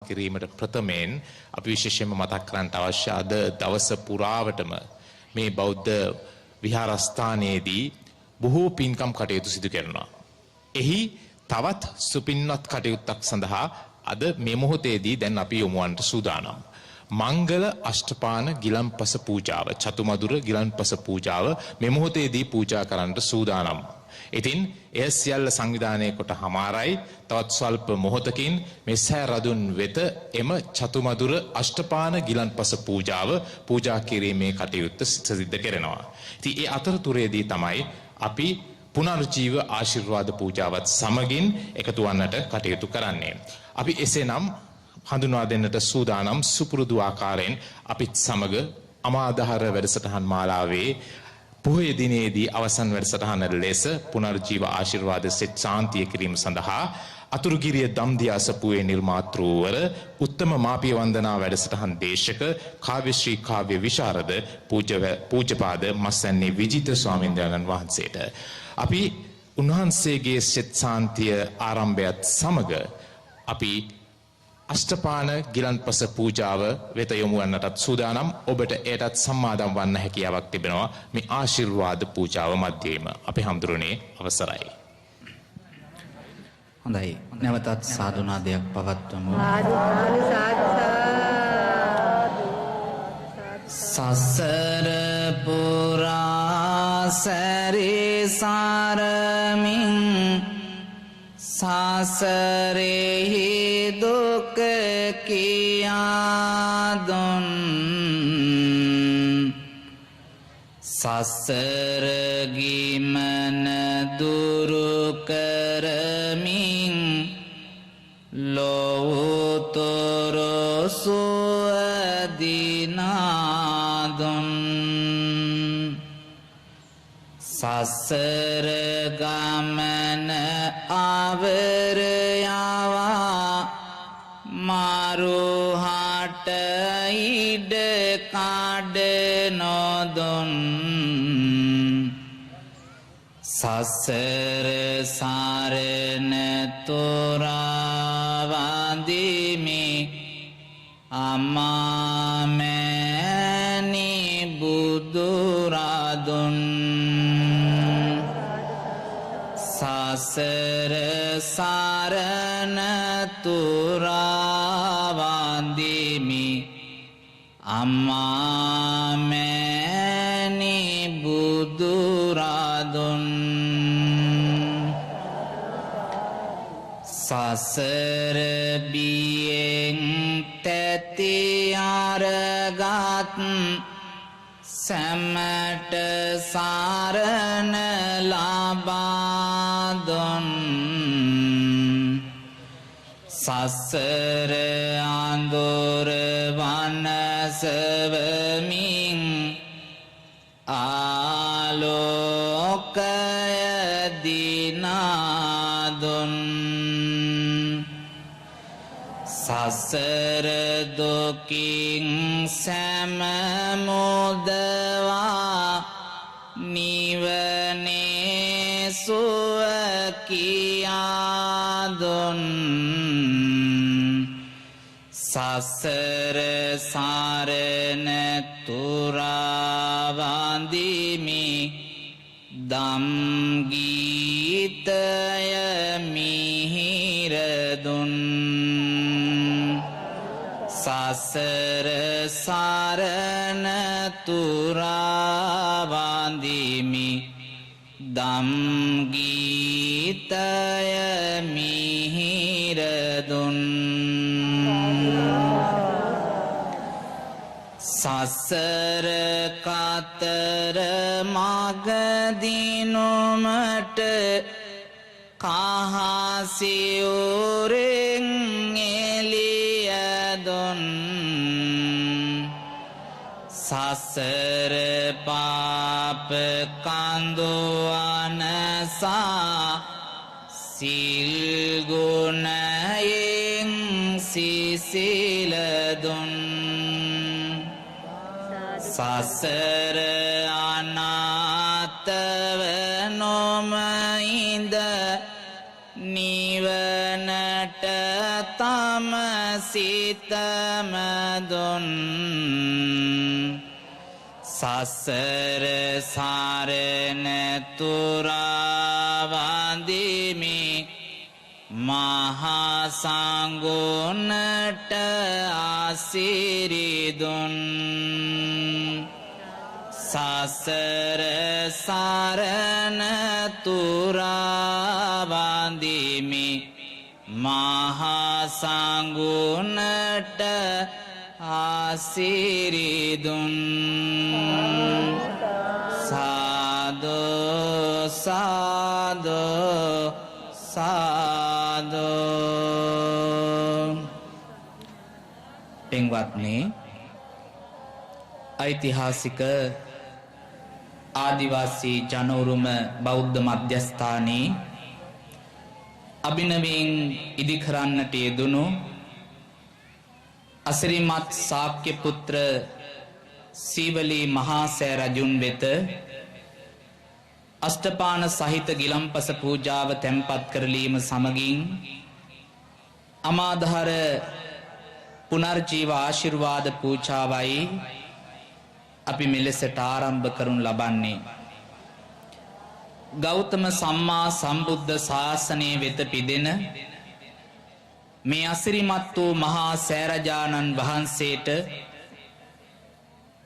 කිරීමට ප්‍රථමයෙන් අපි විශේෂයෙන්ම මතක් කරන්නට අවශ්‍ය අද දවස පුරාවටම මේ බෞද්ධ විහාරස්ථානයේදී බොහෝ පින්කම් කටයුතු සිදු කරනවා. එහි තවත් සුපින්වත් කටයුත්තක් සඳහා අද මේ මොහොතේදී දැන් අපි යොමුවන්නට සූදානම්. මංගල අෂ්ටපාන ගිලන්පස පූජාව, චතුමදුර ගිලන්පස පූජාව මේ මොහොතේදී පූජා කරන්නට සූදානම්. ඉතින් එය සියල්ල සංවිධානය කොට හමාරයි. තවත් ස්වල්ප මොහොතකින් මේ සෑ රදුන් වෙත එම චතුමදුර අෂ්ටපාන ගිලන්පස පූජාව පූජා කිරීමේ කටයුත්ත සිද්ධ කරනවා. ඉතින් ඒ අතරතුරේදී තමයි අපි පුනර්ජීව ආශිර්වාද පූජාවත් සමගින් එකතු වන්නට කටයුතු කරන්නේ. අපි එසේනම් හඳුන්වා දෙන්නට සූදානම් සුපුරුදු ආකාරයෙන් අපිත් සමග අමාදහර වැඩසටහන් මාලාවේ පොහොය දිනේදී අවසන් වැඩසටහන ලෙස පුනර්ජීව ආශිර්වාද සෙත් ශාන්තිය කිරීම සඳහා අතුරුගිරිය දම්දියාස පුවේ නිර්මාතෘවර උත්තම මාපිය වන්දනා වැඩසටහන් දේශක කාව්‍ය ශ්‍රී කාව්‍ය විශාරද පූජ්‍යපාද මස්සන්නේ විජිත ස්වාමීන්ද්‍රයන්න් වහන්සේට අපි උන්වහන්සේගේ සෙත් ශාන්තිය ආරම්භයත් සමග අපි අෂ්ටපාන ගිලන්පස පූජාව වෙත යොමු වන්නටත් සූදානම්. ඔබට එයටත් සම්මාදම් වන්න හැකියාවක් තිබෙනවා මේ ආශිර්වාද පූජාව මැදේම. අපේ හඳුරන්නේ අවසරයි. හොඳයි. නැවතත් සාදුනාදයක් පවත්වමු. සසර පුරා සැරේ සාරමින් සසරෙහි දුක කියා දුන් සසර ගිමන දුරු කරමින් ලෝතර සුවදිනා දුන් සසර ගමන ආවරයවා මාරුහට ඉඩ කඩ නොදුන් සසර සරණ තොරවදිමි අමාමෑණි බුදුරදුන් සසර සරණ තුරවදිමි අමාමෑණි බුදුරදුන් සසර බියෙන් තැති අරගත් සැමට සරණ ලබා දුන් සසර අඳුර වනසවමින් ආලෝකය දිනා දුන් සසර දුකින් සැම මුදවා නිවනේ සුව කියා දුන් සසර සරණ තුරවදිමි දම් ගීතය මිහිර දුන් සසර සරණ තුරවදිමි දම් ගීතය මිහිර දුන් සසර කතර මගදිනුමට කහසියුරෙන් එළිය දුන් සසර පාප කඳු අනසා සිල් ගුණයෙන් සිසිල දුන් සසර අනාතව නොමයිද නිවනට තම සිතම දුන් සසර සරණ තුරා වඳිමි මහා සංඝුන්ට ආසිරි දුන් සසර සරණ තුරා වඳිමි මහා සංඝුන්ට ආසිරි දුන් සාදු සාදු සාදු. පින්වත්නි, ඓතිහාසික ආදිවාසී ජනෝරුම බෞද්ධ මධ්‍යස්ථානයේ අභිනවයෙන් ඉදිකරන්නට යෙදුණු අසිරිමත් ශාක්‍ය පුත්‍ර සීවලී මහා සෑ රජුන් වෙත අෂ්ටපාන සහිත ගිලම්පස පූජාව තැන්පත් කරලීම සමගින් අමාදහර පුනර්ජීව ආශිර්වාද පූජාවයි අපි මෙලෙසට ආරම්භ කරනු ලබන්නේ. ගෞතම සම්මා සම්බුද්ධ ශාසනය වෙත පිදෙන මේ අසිරිමත් වූ මහා සෑරජාණන් වහන්සේට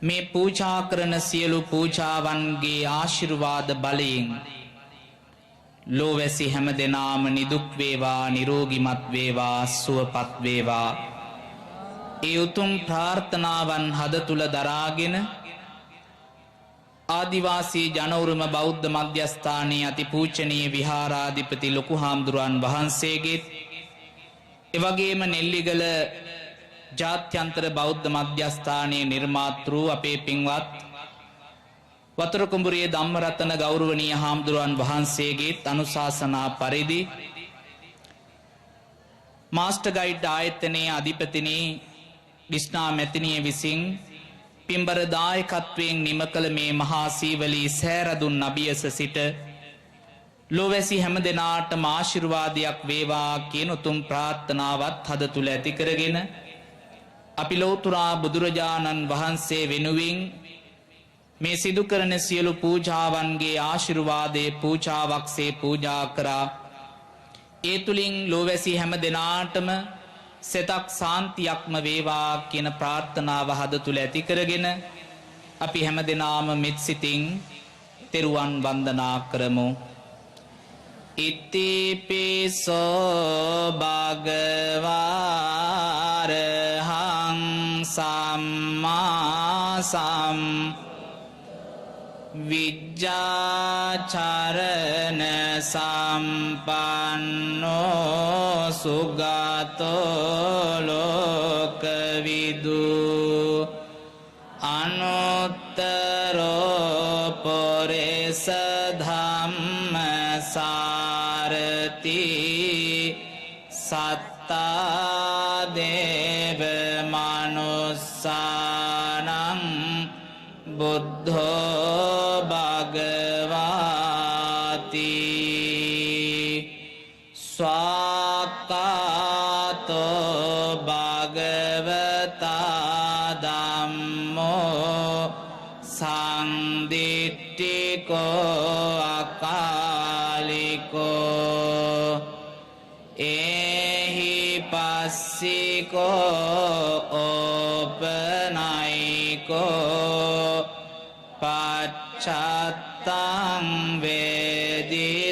මේ පූජා කරන සියලු පූජාවන්ගේ ආශිර්වාද බලයෙන් ලෝවැසි හැම දෙනාම නිදුක් වේවා, නිරෝගිමත් වේවා, සුවපත් වේවා. ඒ උතුම් ප්‍රාර්ථනාවන් හද තුල දරාගෙන ආදිවාසී ජනවරුම බෞද්ධ මධ්‍යස්ථානයේ අතිපූජනීය විහාරාධිපති ලොකු හාමුදුරුවන් වහන්සේගෙත් එවැගේම නෙල්ලිගල ජාත්‍යන්තර බෞද්ධ මධ්‍යස්ථානයේ නිර්මාතෘ අපේ පින්වත් වතුරුකුඹුරේ ධම්මරතන ගෞරවනීය හාමුදුරුවන් වහන්සේගෙත් අනුශාසනා පරිදි මාස්ටර් ගයිඩ් ආයතනයේ අධිපතිනි ඩිස්නා මැතිනිය විසින් පින්බර දායකත්වයෙන් නිම කළ මේ මහා සීවලී සෑරදුන් නබියස සිට ලෝවැසි හැම දෙනාටම ආශිර්වාදයක් වේවා කියන උතුම් ප්‍රාර්ථනාවත් හද තුල ඇති කරගෙන අපි ලෝතුරා බුදුරජාණන් වහන්සේ වෙනුවෙන් මේ සිදු කරන සියලු පූජාවන්ගේ ආශිර්වාදයේ පූජාවක්සේ පූජා කරා. ඒ තුලින් ලෝවැසි හැම දෙනාටම සෙතක් සාන්තියක්ම වේවා කියන ප්‍රාර්ථනාව හද තුල ඇති කරගෙන අපි හැම දෙනාම මෙත් සිතින් තෙරුවන් වන්දනා කරමු. ඉතිපිසෝ භගවාරහං සම්මා සම් විජ්ජාචරණ සම්පන්නෝ සුගතෝ ලෝකවිදු අනුත්තරෝ පොරේස ධම්ම සාරති සත්තා දේව මනුස්සානං බුද්ධෝ භගවාති ස්වාක්ඛාතෝ භගවතා ධම්මෝ සංදිට්ඨිකෝ අකාලිකෝ ඒහි පස්සිකෝ ඕපනයිකෝ පච්චත්තං වේදිතම්බෝ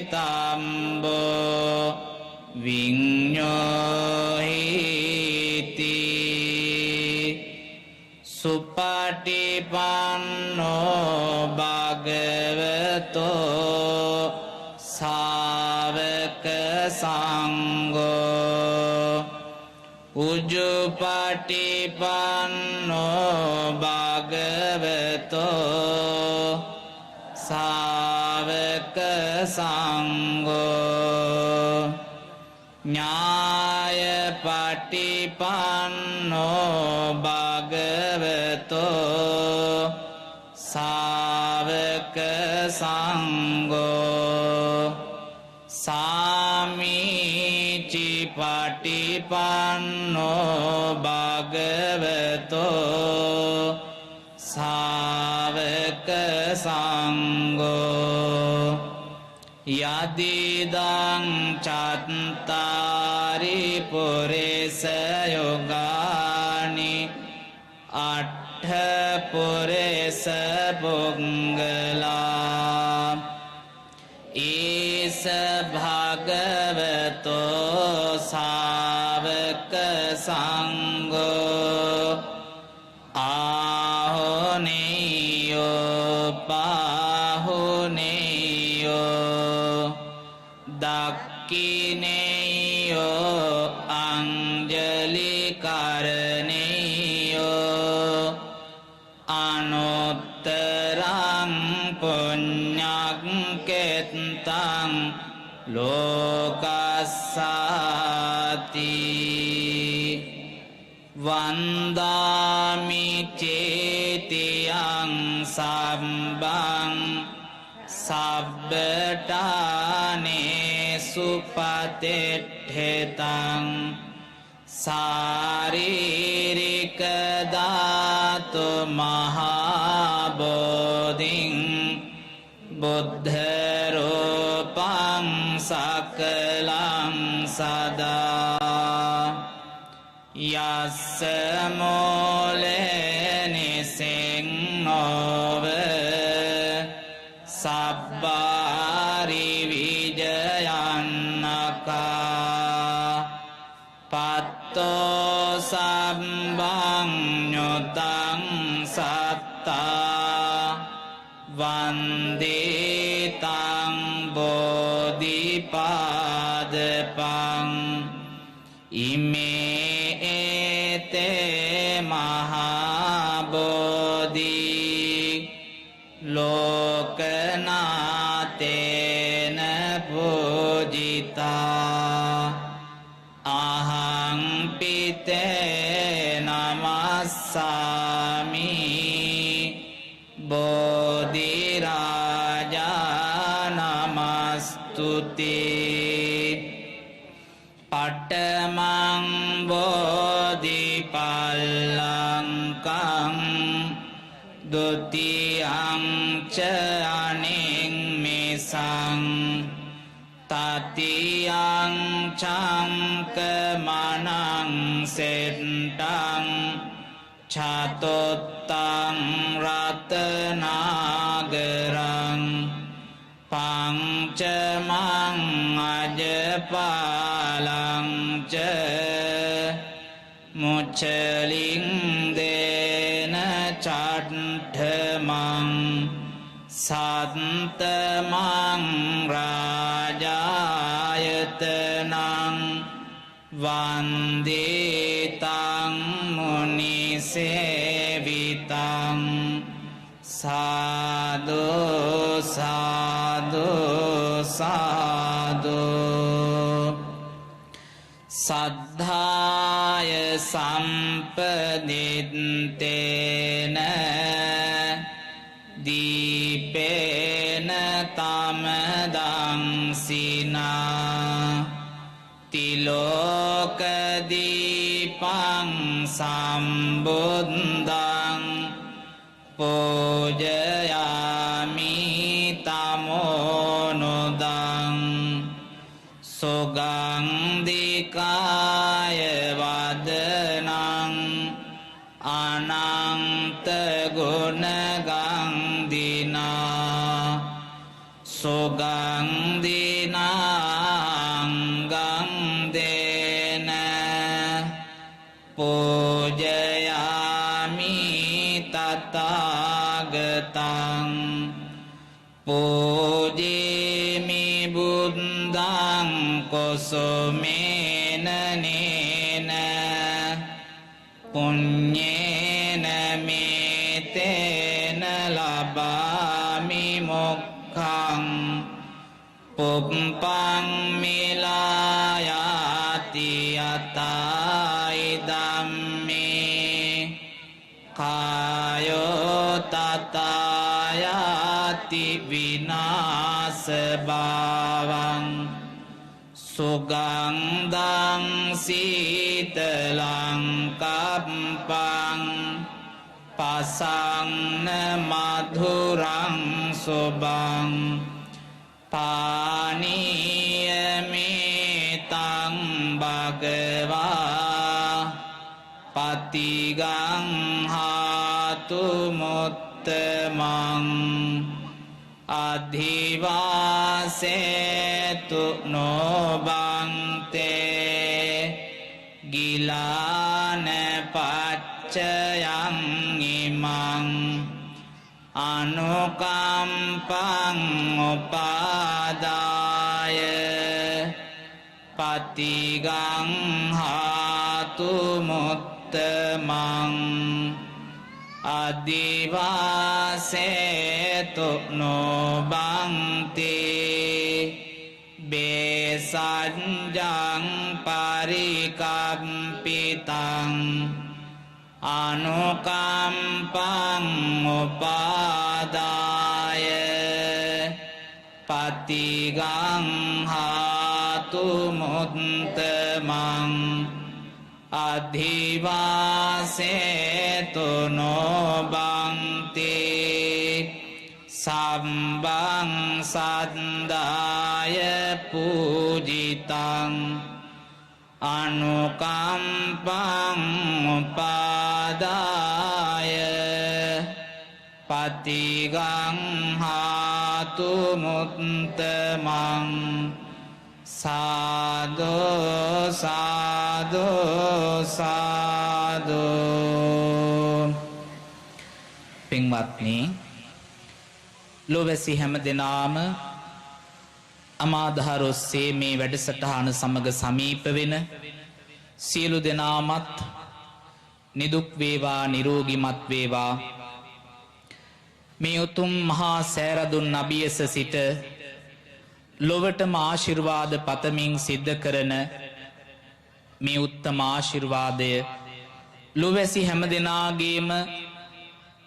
විඤ්ඤෝහිති සුපටිපන්නෝ භගවතෝ ශාවක සංඝෝ උජුපටිපන්නෝ භගවතෝ ශාවක සංඝෝ ඥායපටිපන්නෝ භගවතෝ ශාවක සංඝෝ සාමීචි පටිපන්නෝ භගවතෝ සාවක සංඝෝ යදිදං චත්තාරි පුරිස යෝගානි අට්ඨ පුරිස පුංගලා ඊස භගවතෝ සාවක සංඝෝ ආහුනේයෝ පාහුනේයෝ දක්ඛිනේයෝ අංජලි කරණේයෝ අනුත්තරං පුඤ්ඤක්ඛෙත්තං ලෝකස්සාති වන්දාමි චේතියං සම්බං සබ්බඨානේ සුපතිට්ඨිතං සාරීරික ධාතු මහා බෝධින් බුද්ධ රූපං සකලං සදා යස්ස මූලේ නිසින්නෝව සබ්බාරි විජයන්නකා පත්තෝ සම්බං ඤුතං සත්තා වන්දිතං බෝධිපාදපං ඉමේ ඒතේ මහා බෝධි ලෝකනාතේන පූජිතා අහං පිතේ නමස්සාමි බෝධි රාජා නමස්තුති පඨමං බෝධිපල්ලංකං ဒုတိယံ ච අනිම්මිසං තතියං චංකමනං සෙට්ටං චතුත්තං රතනාගරං පංචමං අජපාලං ච මුච්චලින් දේන චට්ඨමං සත්තමං රාජායතනං වන්දිතං මුනිසේවිතං සාදු සාදු සාදු සද්ධාය සම්පදිත්තේන දීපේන තමදංසිනා තිලෝක දීපං සම්බුද්ධං පූජයාමි තමෝනුදං සුගන්ධිකාය වදනං අනන්ත ගුණගන්ධිනා සුගන්ධිනාං ගන්ධේන පූජයාමි තථාගතං පූජේමි බුද්ධං කුසුමේන නේන පුඤ්ඤේන මේතේන ලබාමි මොක්ඛං පුප්පං මිලායාති යතයි ධම්මේ කායෝ තතයාති විනාශ භාවං සුගන්ධං සීතලං කප්පං පසංන මధుරං සුභං පානීයමේතං භගවා පතිගං හාතු මුත්තමං අධිවාසේතු නොබන්තේ ගිලාන පච්චයං ඉමං අනුකම්පං උපාදාය පතිගං හාතු මුත්තමං අදිවාසේතු නොබන්ති බේසංජං පරිකම්පිතං අනුකම්පං උපාදාය පතිගං හාතු මුත්තමං අධිවාසේතු නොබන්ති සම්බං සද්දාය පූජිතං අනුකම්පං උපාදාය පතිගං හාතු මුත්තමං සාදු සාදු සාදු. පින්වත්නි, ලොවැසි හැම දෙනාම අමාදහර ඔස්සේ මේ වැඩසටහන සමග සමීප වෙන සියලු දෙනාමත් නිදුක් වේවා නිරෝගිමත් වේවා. මේ උතුම් මහා සෑරදුන් නබියස සිට ලොවටම ආශිර්වාද පතමින් සිද්ධ කරන මේ උත්තම ආශිර්වාදය ලොවැසි හැම දෙනාගේම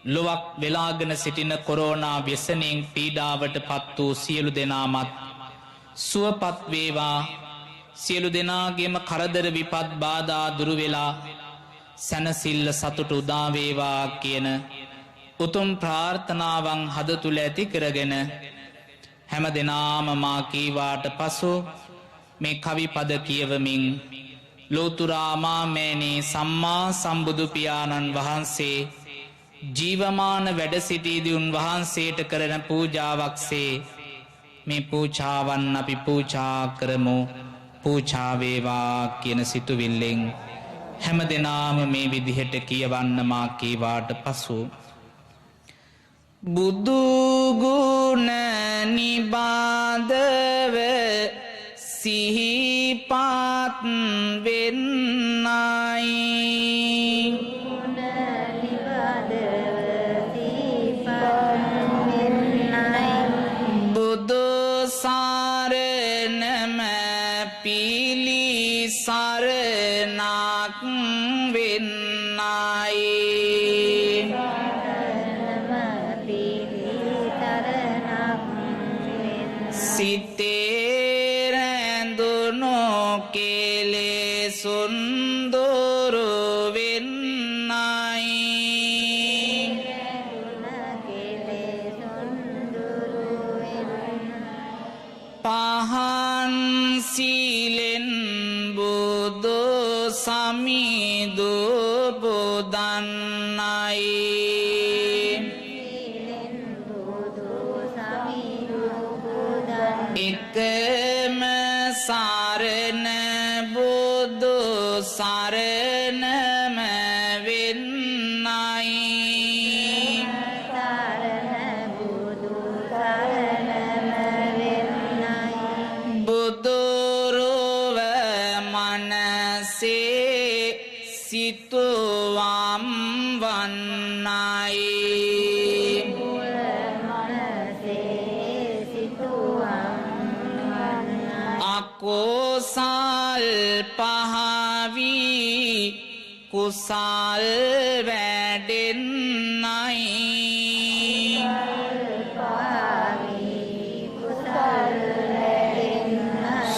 ලොවක් වෙලාගෙන සිටින කොරෝනා ව්‍යසනයෙන් පීඩාවට පත් වූ සියලු දෙනාමත් සුවපත් වේවා. සියලු දෙනාගේම කරදර විපත් බාධා දුරු වෙලා සැනසෙල්ල සතුට උදා වේවා කියන උතුම් ප්‍රාර්ථනාවන් හද තුල ඇති කරගෙන හැම දෙනාම මා කීවාට පසු මේ කවි පද කියවමින් ලෝතුරා මාමෑණී සම්මා සම්බුදු පියාණන් වහන්සේ ජීවමාන වැඩ සිටීදී උන්වහන්සේට කරන පූජාවක්සේ මේ පූජාවන් අපි පූජා කරමු. පූජා වේවා කියන සිතුවිල්ලෙන් හැම දෙනාම මේ විදිහට කියවන්න මා කීවාට පසු බුදු ගුණ නිබාදව සිහිපත් වෙන්නයි බුදු සරණම පිළිසරණක් වෙන්නයි සිතේ රැඳුණු කෙලෙසුන් දුරු වෙන්නයි පහන් සීලෙන් බුදු සමිදු බුදන්නයි එකම සරණ බුදු සරණම වෙන්නයි බුදුරුව මනසේ සිතුවම් වන්නයි අකුසල් පහවී කුසල් වැඩෙන්නයි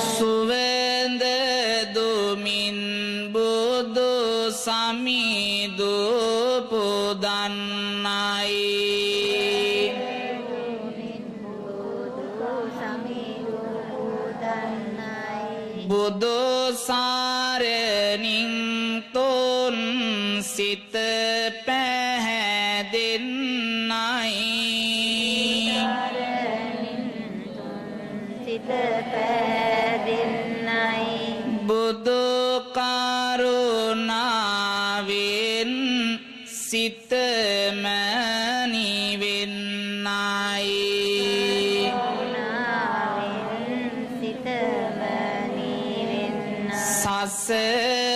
සුවඳ දුමින් බුදු සමී සමිදු පුදන්නයි බුදු සාරණින් තුන් සිත පැහැදෙන්නයි බුදු කරුණාවෙන් සිතම නිවෙන්නයි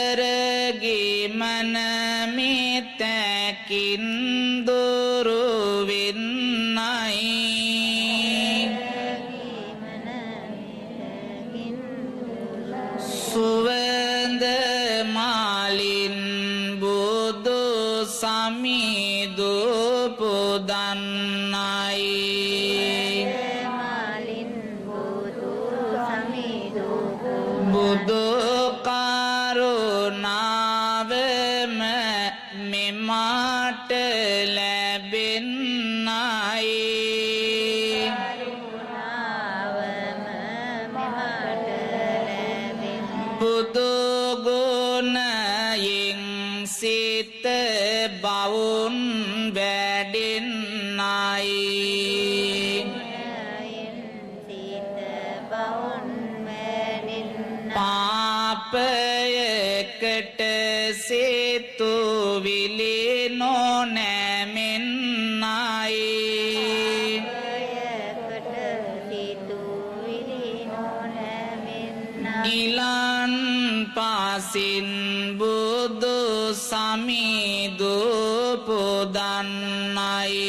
සසරගේ මන මෙතැකින් දුරු වෙන්නයි සුවඳ මාලින් බුදු සමිදු පුදන්නයි බුදු කරුණාවම මෙමට ලැබෙන්නයි බුදු ගුණයෙන් සිත බවුන් වැඩෙන්නයි පාපයකට සිතුවිලි නොනැමෙන්නයි ගිලන් පාසින් බුදු සමිදු පුදන්නයි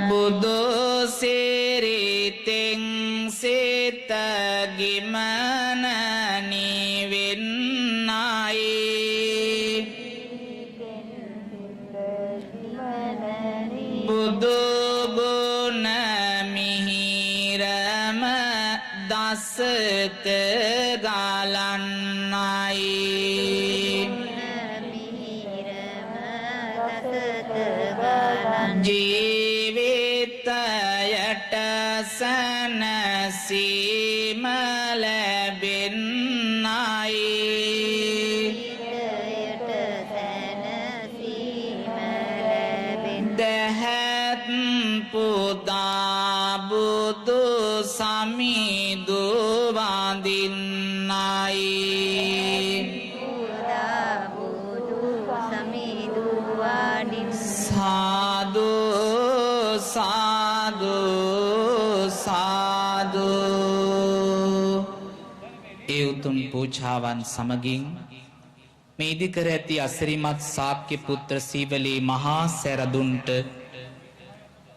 බුදු සිරිතෙන් සිත ගිමන නිවෙන්නයි බුදු ගුණ මිහිරම දසත ගලන්නයි ජීවිතයට සැනසීම ලැබෙන්නයි දැහැත් පුදා බුදු සමිදු වඳින්නයි සාදු සාදු සාදු ඒ උතුම් පූජාවන් සමගින් මේ ඉදිකර ඇති අසිරිමත් ශාක්‍ය පුත්‍ර සීවලී මහා සැරදුන්ට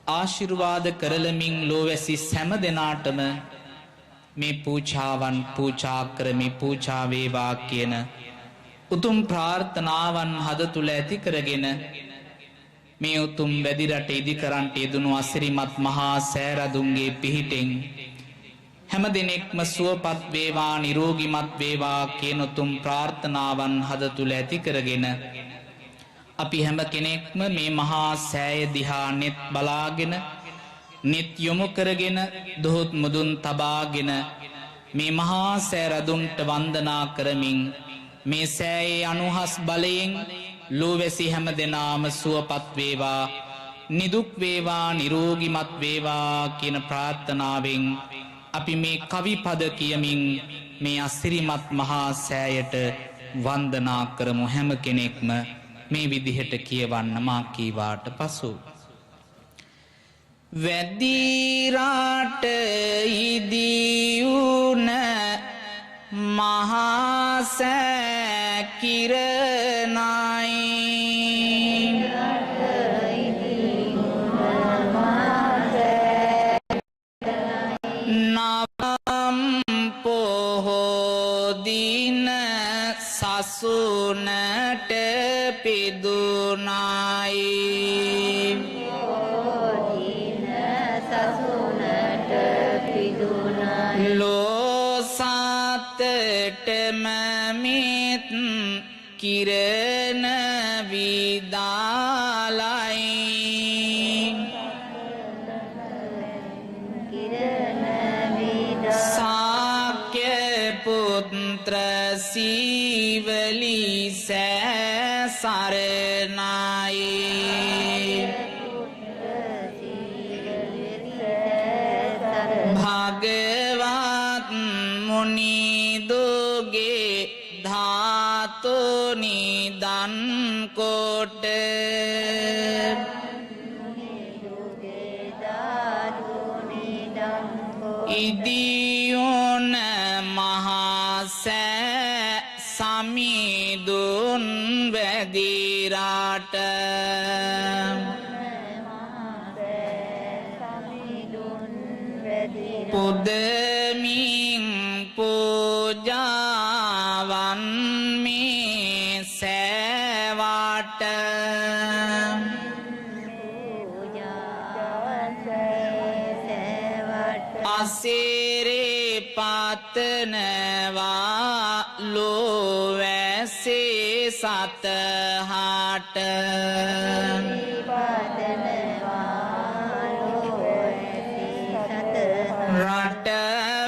ආශිර්වාද කරලමින් ලෝවැසි සෑම දෙනාටම මේ පූජාවන් පූජා කරමි පූජා වේවා කියන උතුම් ප්‍රාර්ථනාවන් හද තුල ඇති කරගෙන මේ උතුම් වැඩි රට ඉදිකරන්ට යෙදුණු අසිරිමත් මහා සෑරදුන්ගේ පිහිටෙන් හැම දිනෙකම සුවපත් වේවා නිරෝගිමත් වේවා කියන උතුම් ප්‍රාර්ථනාවන් හද තුල ඇති කරගෙන අපි හැම කෙනෙක්ම මේ මහා සෑය දිහා net බලාගෙන net යොමු කරගෙන දොහොත් මුදුන් තබාගෙන මේ මහා සෑරදුන්ට වන්දනා කරමින් මේ සෑයේ අනුහස් බලයෙන් ලෝවැසි හැම දෙනාම සුවපත් වේවා නිදුක් වේවා නිරෝගිමත් වේවා කියන ප්‍රාර්ථනාවෙන් අපි මේ කවි පද කියමින් මේ අසිරිමත් මහා සෑයට වන්දනා කරමු හැම කෙනෙක්ම මේ විදිහට කියවන්න මා කීවාට පසු වැදිරාට ඉදියුන මහා සෑ කිරණයි නවම් පොහෝ දින සසුනට පිදුනයි ලෝ සත මමිත් කිරණ විදාලයි සාක්‍ය පුත්‍ර සීවලි සරණයි භගවත් මුනිදුගේ ධාතු නිදන් කොට ඉදියොන මහසෑ සමිදුන් වැදිරාට පුදමින් පූජාවන් මේ සෑවාට අසිරේ පතනවා ලෝවැසේ සතහාට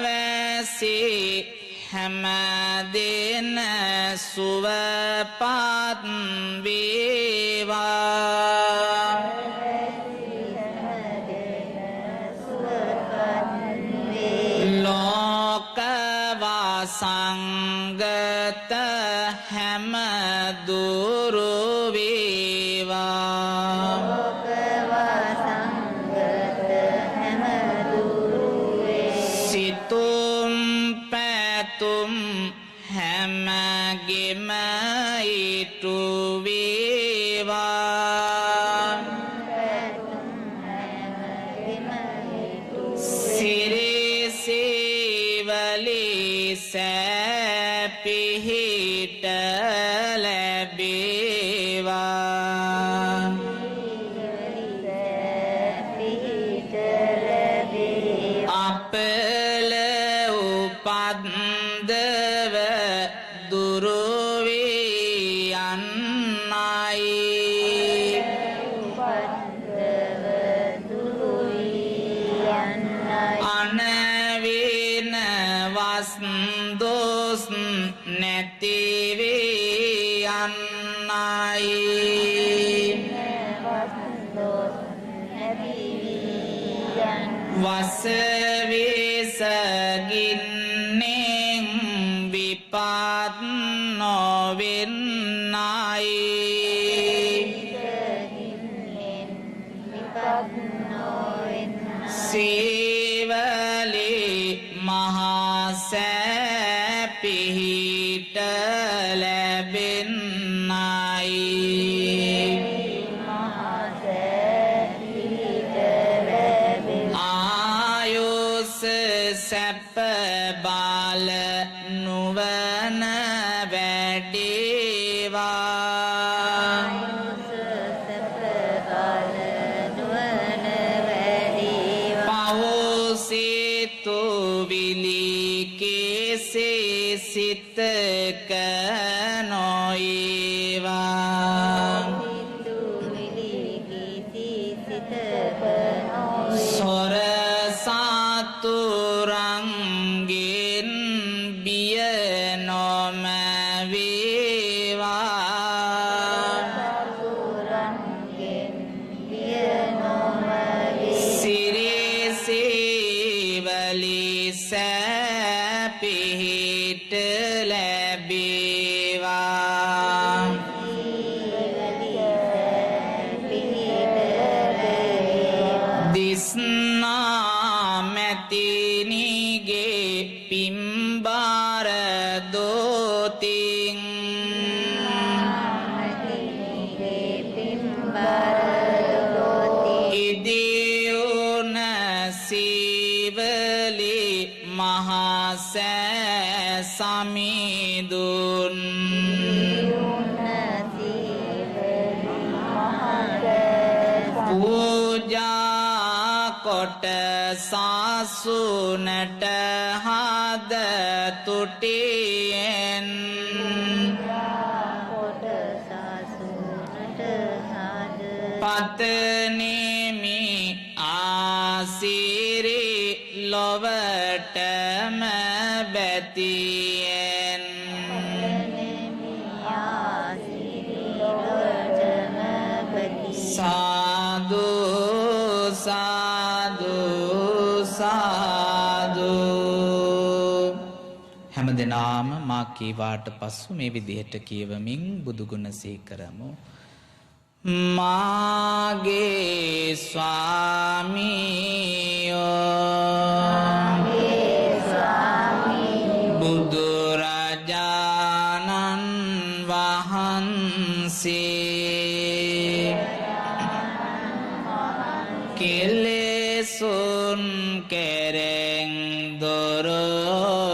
රටවැසේ හැමදෙන සුවපත් වේවා ලෝකවාසංගත හැම දුරු වේවා සිතුම් පැතුම් හැමගෙම ඉටු වේවා සිරිසේවලි සැපිහිට ලැබේවා අපල උපන්දව දුරුවේ යන්නයි අනවින වස්දොස් නැතිවේ යන්නයි වසවිසගින්නෙන් විපත් නොවෙන්නයි සීවලි මහසැපිහිට ලැබෙන්නයි ආයුස් සැප බල නුවණ වැඩේවා පවුසිතු විලි කෙසේ සිතක නොඒවා සොර සතුරන්ගෙන් බිය නොම වේවා සිරිසේවලි සැපිහිට ලැබේවා දිස්නා මැතිනිගේ පිම්බාර දෝතින් ඉදියුන සීවලි මහසෑ සමිදුන් පූජා කොට සාසුනට හද තුටියෙන් පතනෙමි ආසිරි ලොවටම බැතියෙන් සාදු සාදු සාදු. හැම දෙනාම මා කීවාට පසු මේ විදිහට කියවමින් බුදුගුණ සිහි කරමු. මාගේ ස්වාමියෝ බුදුරජාණන් වහන්සේ කෙලෙසුන් කෙරෙන් දොරසේක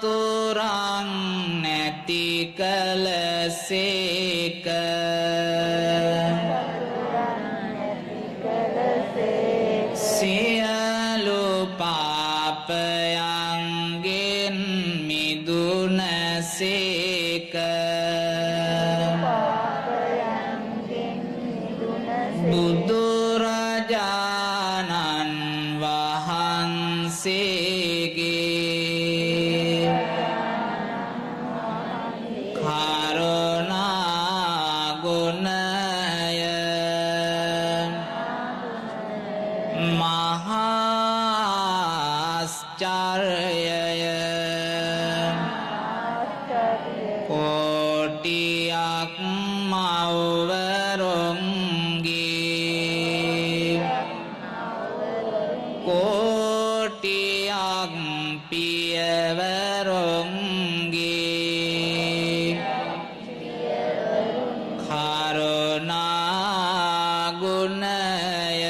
සතුරන් නැති කලසේක සියලු පාපයන්ගෙන් මිදුනසේක බුදුරජාණන් වහන්සේගේ කෝටියක් මව්වරුන්ගේ කෝටියක් පියවරුන්ගේ කරුණා ගුණය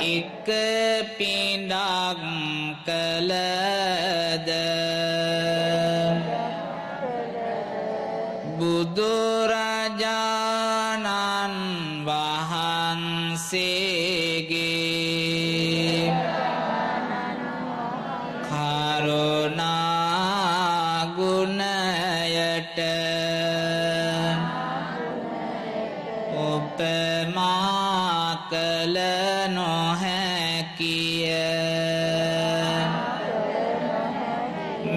එක පිඬක් කළද බුදුරජාණන් වහන්සේගේ කරුණා ගුණයට උපමා කළ නොහැකිය.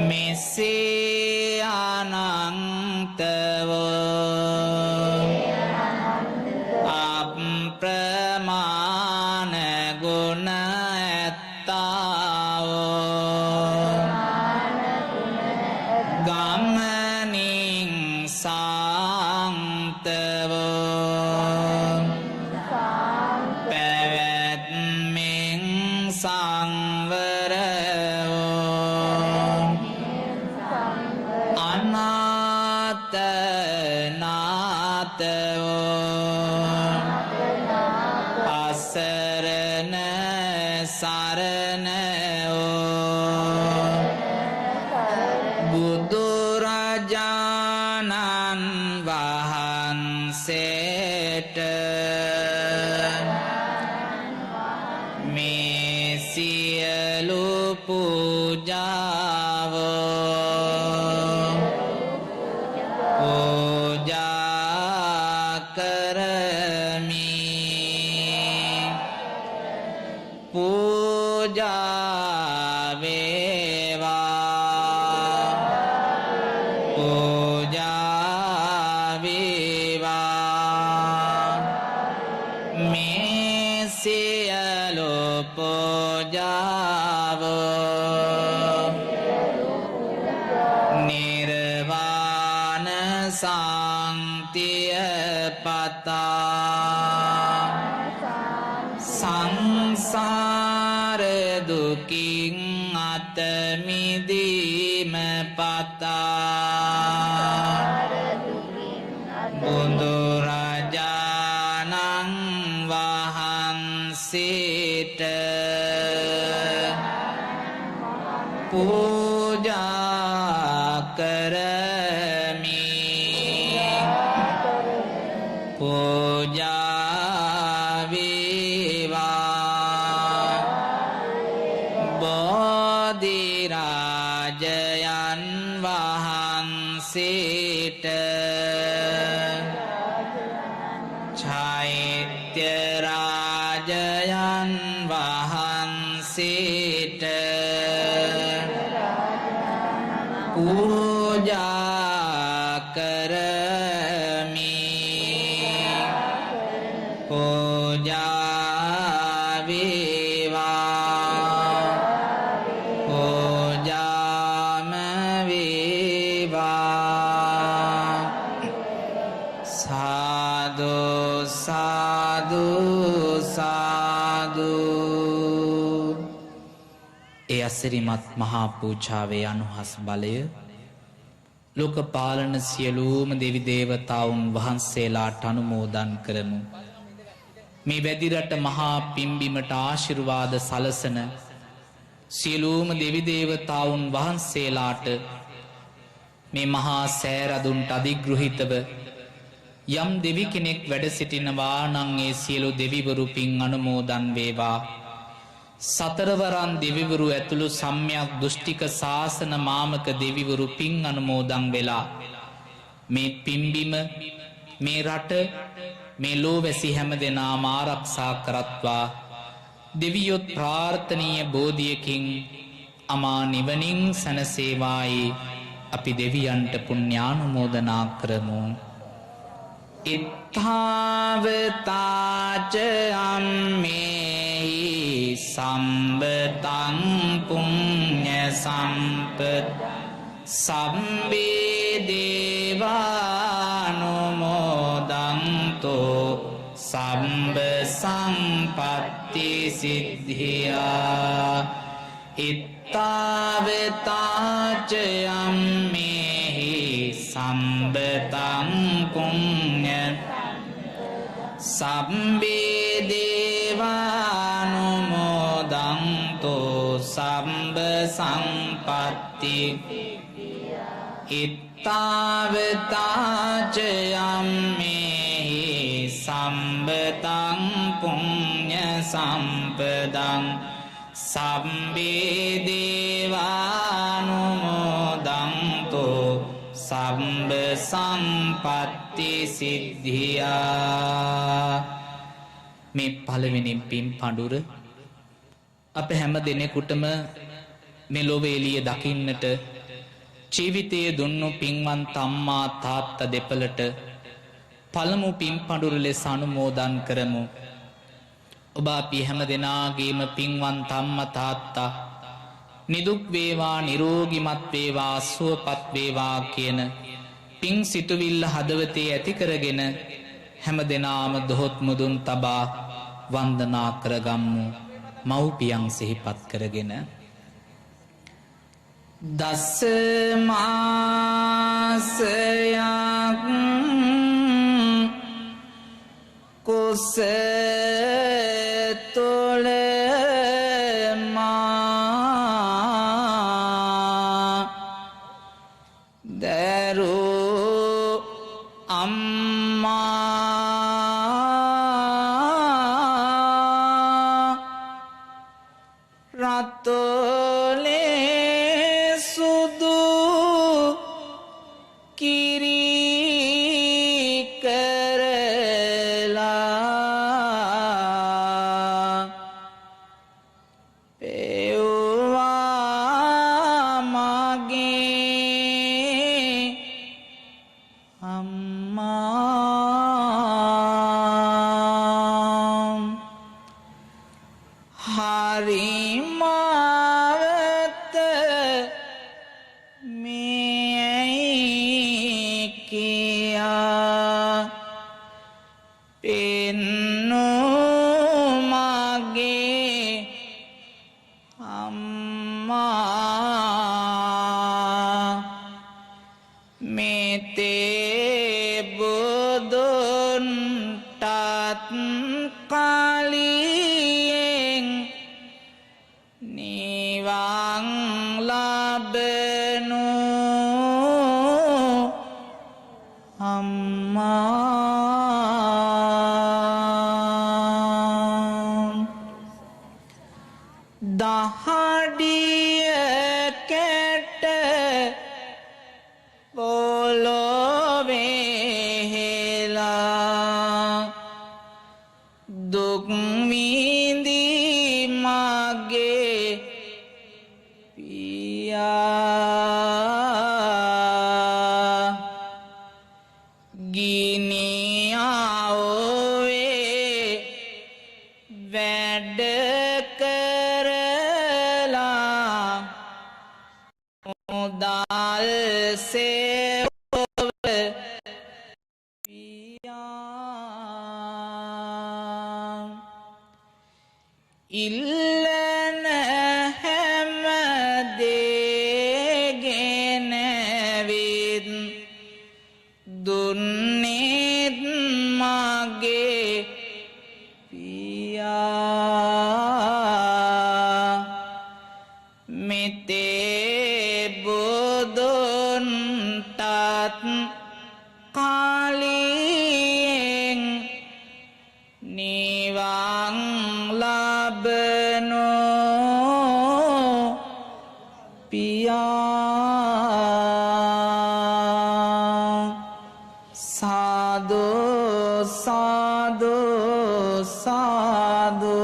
මෙසේ අනන්තවෝ අප්‍රමාණ ගුණ ඇත්තාවෝ ගමනින් සාන්තවෝ පැවැත්මෙන් සංවරවෝ අනාත නාතවෝ අසරණ සරණවෝ බුදුරජාණන් වහන්සේට මේ සියලු පූජාවෝ පූජා කරමි. පූජා වේවා පූජා වේවා මේ සියලු පූජාවෝ නිර්වාණ සාන්තිය පතා සංසාර දුකින් අත මිදීම පතා බුදුරජාණන් වහන්සේට පූජා පූජා වේවා බෝධි රාජයන් වහන්සේට චෛත්‍ය රාජයන් වහන්සේට පූජා කරමි පූජා වේවා පූජාම වේවා සාදු සාදු සාදු. ඒ අසිරිමත් මහා පූජාවේ අනුහස් බලය ලෝක පාලන සියලුම දෙවි දේවතාවුන් වහන්සේලාට අනුමෝදන් කරමු. මේ වැදිරට මහා පිම්බිමට ආශිර්වාද සලසන සියලුම දෙවි දේවතාවුන් වහන්සේලාට මේ මහා සෑරදුන්ට අධිග්‍රහිතව යම් දෙවි කෙනෙක් වැඩ සිටිනවා නම් ඒ සියලු දෙවිවරු පින් අනුමෝදන් වේවා. සතරවරන් දෙවිවරු ඇතුළු සම්‍යක් දෘෂ්ටික ශාසන මාමක දෙවිවරු පින් අනුමෝදන් වෙලා මේ පිම්බිම මේ රට මේ ලෝවැසි හැම දෙනාම ආරක්ෂා කරත්වා. දෙවියොත් ප්‍රාර්ථනීය බෝධියකින් අමා නිවනින් සැනසේවායි අපි දෙවියන්ට පුණ්‍යානුමෝදනා කරමු. ඉත්තාවතාච අම්මේහි සම්බතං පුඤ්ඤ සම්පත් සම්බේ දේවානුමෝදන්තෝ සම්බ සම්පත්ති සිද්ධියා. ඉත්තාවතාච අම්මේහි සම්බතං පුඤ්ඤ සම්බේ දේවානුමෝදන්තෝ සම්බ සම්පත්ති. ඉත්තාවතාච අම්මේහි සම්බතං පුඤ්ඤ සම්පදං සම්බේ දේවානුමෝදන්තෝ සම්බ සම්පත්ති සිද්ධියා. මේ පළවෙනි පින් පඬුර අප හැම දෙනෙකුටම මේ ලෝක එළිය දකින්නට ජීවිතයේ දුන්නු පින්වන්ත අම්මා තාත්තා දෙපළට පළමු පින් පඬුර ලෙස අනුමෝදන් කරමු. ඔබ අපි හැම දෙනාගේම පින්වන්ත අම්මා තාත්තා නිදුක් වේවා නිරෝගිමත් වේවා සුවපත් වේවා කියන පින් සිතුවිල්ල හදවතේ ඇති කරගෙන හැම දෙනාම දොහොත් මුදුන් තබා වන්දනා කරගම්මු. මව්පියන් සිහිපත් කරගෙන දස මාසයක් කුස තුල මා දරු අම්මා රතෝලේ සුදු කිරි කරලා පෙව්වා මගේ අම්මා. හරි මාවත මේ කියා පෙන්නු මගේ අම්මා. මෙතේ බුදුන්ටත් කලියෙන් නිවන් ලබනු අම්මා. දුක් විඳි මගේ පියා ගිනි ආවේ වැඩ කරලා මුදල් සේව පියා ඉල්ලන හැම දේගෙන විත් දුන්නේත් මගේ පියා මෙතේ බුදුන්ටත් කාලියෙන් නිවන් ලබනෝ පියා සාදු සාදු සාදු.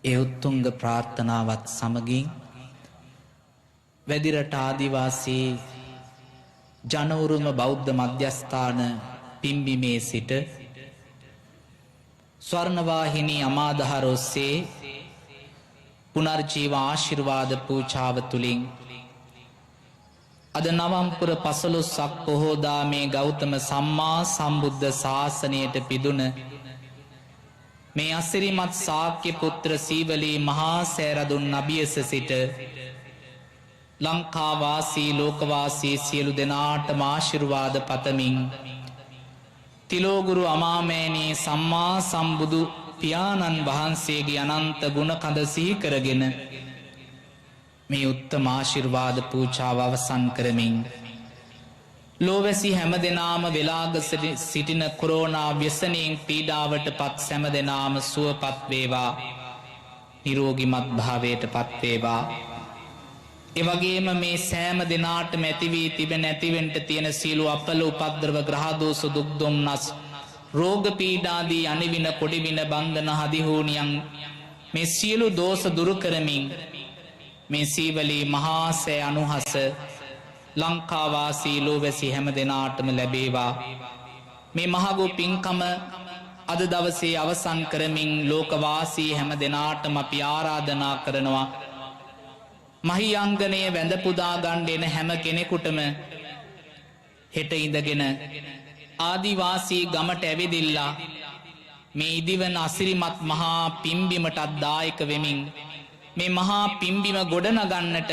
ඒ උත්තුංග ප්‍රාර්ථනාවත් සමගින් වැදිරට ආදිවාසී ජනවුරුම බෞද්ධ මධ්‍යස්ථාන පිම්බිමේ සිට ස්වර්ණවාහිනී අමාදහර ඔස්සේ පුනර්ජීව ආශිර්වාද පූජාව තුළින් අද නවම්පුර 15ක් පොහෝදා මේ ගෞතම සම්මා සම්බුද්ධ ශාසනයට පිදුන මේ අසිරිමත් ශාක්‍ය පුත්‍ර සීවලී මහා සෑරදුන් නබියස සිට ලංකාවාසී ලෝකවාසී සියලු දෙනාටම ආශිර්වාද පතමින් තිලෝගුරු අමාමෑණී සම්මා සම්බුදු පියාණන් වහන්සේගේ අනන්ත ගුණ කඳ සිහි කරගෙන මේ උත්තම ආශිර්වාද පූජාව අවසන් කරමින් ලෝවැසි හැම දෙනාම වෙලාග සිටින කොරෝනා ව්‍යසනයෙන් පීඩාවට පත් සැම දෙනාම සුවපත් වේවා නිරෝගිමත් භාවයට පත් වේවා. එවැගේම මේ සෑම දිනාට ඇති වී තිබෙන ඇතිවෙන්න තියෙන සීල අපල උපද්‍රව ග්‍රහ දෝෂ දුක් දුම්නස් රෝග පීඩාදී අනිවින කොටිවින බන්ධන හදිහෝනියන් මේ සියලු දෝෂ දුරු කරමින් මේ සීවලී මහා සෑ අනුහස ලංකාවාසී ලෝවැසි හැම දෙනාටම ලැබේවා. මේ මහඟු පින්කම අද දවසේ අවසන් කරමින් ලෝකවාසී හැම දෙනාටම අපි ආරාධනා කරනවා මහියංගනය වැඳ පුදා ගන්න එන හැම කෙනෙකුටම හෙට ඉඳගෙන ආදිවාසී ගමට ඇවිදිලා මේ ඉදිවන අසිරිමත් මහා පිම්බිමටත් දායක වෙමින් මේ මහා පිම්බිම ගොඩනගන්නට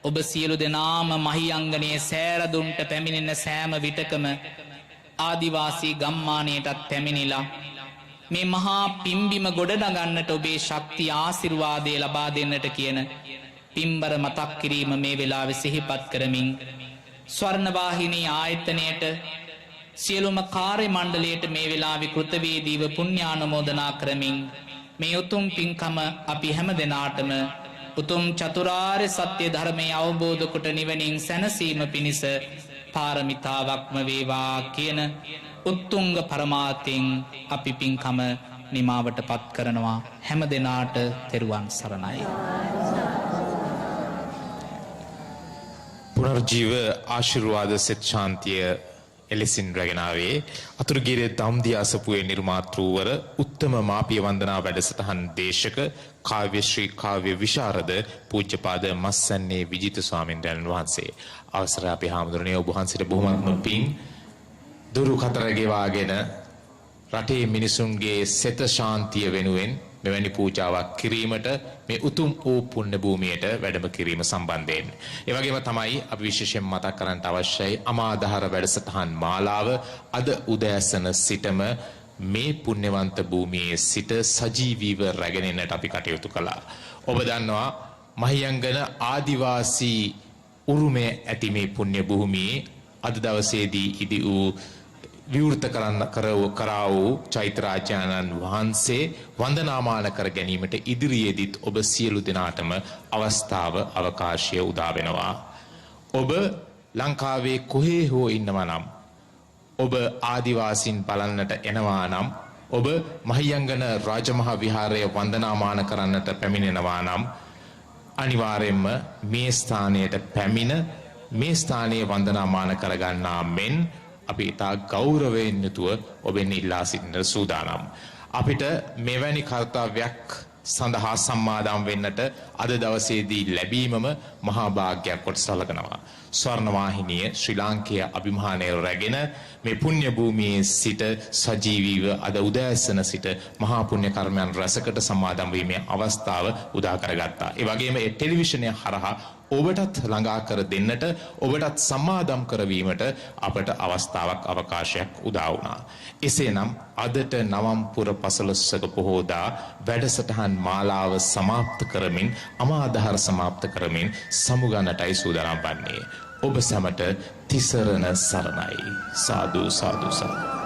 ඔබ සියලු දෙනාම මහියංගනයේ සෑරදුන්ට පැමිණෙන සෑම විටකම ආදිවාසී ගම්මානයටත් පැමිණිලා මේ මහා පිම්බිම ගොඩනගන්නට ඔබේ ශක්තිය ආශිර්වාදය ලබා දෙන්නට කියන පිම්බර මතක් කිරීම මේ වෙලාවේ සිහිපත් කරමින් ස්වර්ණවාහිනී ආයතනයට සියලුම කාර්ය මණ්ඩලයට මේ වෙලාවේ කෘතවේදීව පුණ්‍යානුමෝදනා කරමින් මේ උතුම් පින්කම අපි හැම දෙනාටම උතුම් චතුරාර්ය සත්‍ය ධර්මය අවබෝධ කොට නිවනින් සැනසීම පිණිස පාරමිතාවක්ම වේවා කියන උත්තුංග පරමාර්ථයෙන් අපි පින්කම නිමාවට පත් කරනවා. හැම දෙනාට තෙරුවන් සරණයි. පුනර්ජීව ආශිර්වාද සෙත් ශාන්තිය එලෙසින් රැගෙනාවේ අතුරුගිරිය දම්දිය අසපුවේ නිර්මාතෘවර උත්තම මාපිය වන්දනා වැඩසටහන් දේශක කාව්‍ය ශ්‍රී කාව්‍ය විශාරද පූජ්‍යපාද මස්සන්නේ විජිත ස්වාමීන් වහන්සේ. අවසර අපේ හාමුදුරනේ ඔබ වහන්සේට බොහොමත්ම පිං දුරු කතර ගෙවාගෙන රටේ මිනිසුන්ගේ සෙත ශාන්තිය වෙනුවෙන් මෙවැනි පූජාවක් කිරීමට මේ උතුම් වූ පුණ්‍ය භූමියට වැඩම කිරීම සම්බන්ධයෙන්. ඒ වගේම තමයි අපි විශේෂයෙන් මතක් කරන්නට අවශ්‍යයි අමාදහර වැඩසටහන් මාලාව අද උදෑසන සිටම මේ පුණ්‍යවන්ත භූමියේ සිට සජීවීව රැගෙන එන්නට අපි කටයුතු කළා. ඔබ දන්නවා මහියංගන ආදිවාසී උරුමය ඇති මේ පුණ්‍ය භූමියේ අද දවසේදී ඉදි වූ විවෘත කරා වූ චෛත්‍යාචාර්යයන් වහන්සේ වන්දනාමාන කර ගැනීමට ඉදිරියේදීත් ඔබ සියලු දෙනාටම අවස්ථාව අවකාශය උදා වෙනවා. ඔබ ලංකාවේ කොහේ හෝ ඉන්නවා නම් ඔබ ආදිවාසීන් බලන්නට එනවා නම් ඔබ මහියංගන රාජමහා විහාරය වන්දනාමාන කරන්නට පැමිණෙනවා නම් අනිවාර්යයෙන්ම මේ ස්ථානයට පැමිණ මේ ස්ථානයේ වන්දනාමාන කරගන්නා මෙන් අපි ඉතා ගෞරවයෙන් යුතුව ඔබෙන් ඉල්ලා සිටින්නට සූදානම්. අපිට මෙවැනි කර්තව්‍යයක් සඳහා සම්මාදම් වෙන්නට අද දවසේදී ලැබීමම මහා භාග්‍යයක් කොට සලකනවා. ස්වර්ණවාහිනිය ශ්‍රී ලාංකේය අභිමානය රැගෙන මේ පුණ්‍ය භූමියේ සිට සජීවීව අද උදෑසන සිට මහා පුණ්‍ය කර්මයන් රැසකට සම්මාදම් වීමේ අවස්ථාව උදා කරගත්තා. ඒ වගේම ඒ ටෙලිවිෂනය හරහා ඔබටත් ළඟා කර දෙන්නට ඔබටත් සම්මාදම් කරවීමට අපට අවස්ථාවක් අවකාශයක් උදා වුණා. එසේනම් අදට නවම් පුර පසළොස්වක පොහෝදා වැඩසටහන් මාලාව සමාප්ත කරමින් අමාදහර සමාප්ත කරමින් සමුගන්නටයි සූදානම් වන්නේ. ඔබ සැමට තිසරණ සරණයි. සාදු සාදු සාදු.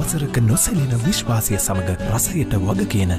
වසරක නොසැලෙන විශ්වාසය සමග රසයට වග කියන